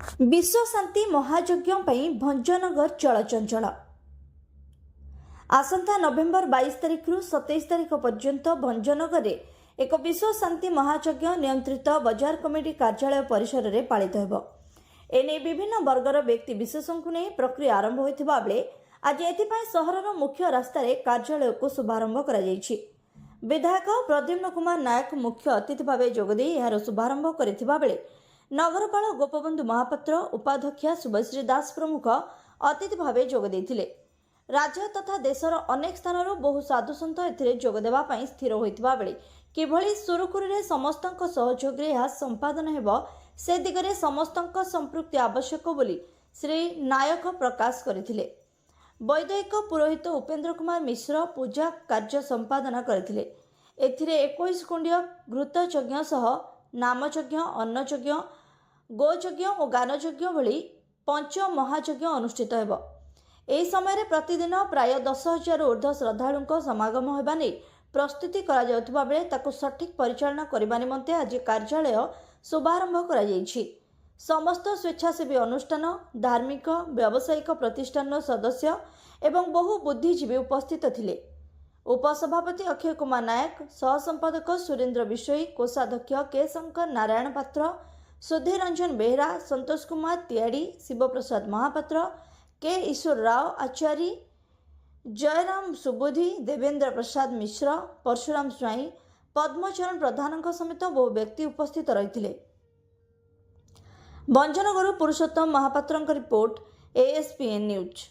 विश्व शांति महायज्ञ भंजनगर चलचंचल आसंता नवेम्बर 22 तारिख रु 27 तारिख पर्यंत भंजनगर में एक विश्व शांति महायज्ञ नियंत्रित बजार कमिटी कार्यालय परिसर में पालित होब। एने विभिन्न वर्गर व्यक्ति विशेषों को नहीं प्रक्रिया आरंभ होता बेले आज एथिपाई सहरर मुख्य रास्तार कार्यालय को शुभारंभ कर विधायक प्रद्युम्न कुमार नायक मुख्य अतिथि भाव जोगदे यार शुभारंभ करथिबा बेले नगरपाल गोपबंधु महापात्र उपाध्यक्षा शुभश्री दास प्रमुख अतिथि भाव जोगदे। राज्य तथा देशर अनेक स्थानरू बहु साधुसंत एथिरे जोगदेवा पई स्थिर होइतबा बेले किभଳି सुरुखुरुरे समस्तक सहयोग रे यह संपादन हेबो से दिगरे समस्तक संपृक्ति आवश्यक बोली श्री नायक प्रकाश करथिले। वैदिक पुरोहित उपेन्द्र कुमार मिश्र पूजा कार्य संपादन करथिले। एथिरे 21 कुंडिय घृत यज्ञ सह नामयज्ञ अन्नयज्ञ गोयज्ञ और गानयज्ञ भली पंच महायज्ञ अनुष्ठित हेबो। एही समय प्रतिदिन प्राय 10,000 ऊर्ध्व श्रद्धालुओं समागम होगा नहीं प्रस्तुति करा जाउथबा बेले ताकु सठिक परिचालना करबा निमंते आज कार्यालय शुभारंभ करा जायछि। समस्त स्वेच्छासेवी अनुष्ठान धार्मिक व्यावसायिक प्रतिष्ठान सदस्य एवं बहु बुद्धिजीवी उपस्थित थिले। उपसभापति अक्षय कुमार नायक, सहसंपादक सुरेन्द्र विषयी, कोषाध्यक्ष के शंकर नारायण पात्र, सुधीर रंजन बेहरा, संतोष कुमार तियाड़ी, शिवप्रसाद महापात्र, के ईश्वर राव आचार्य, जयराम सुबुद्धि, देवेंद्र प्रसाद मिश्र, परशुराम स्वाई, पद्मचरण प्रधान समेत बहु व्यक्ति उपस्थित रही। भंजनगर पुरुषोत्तम महापात्र रिपोर्ट, ASPN न्यूज।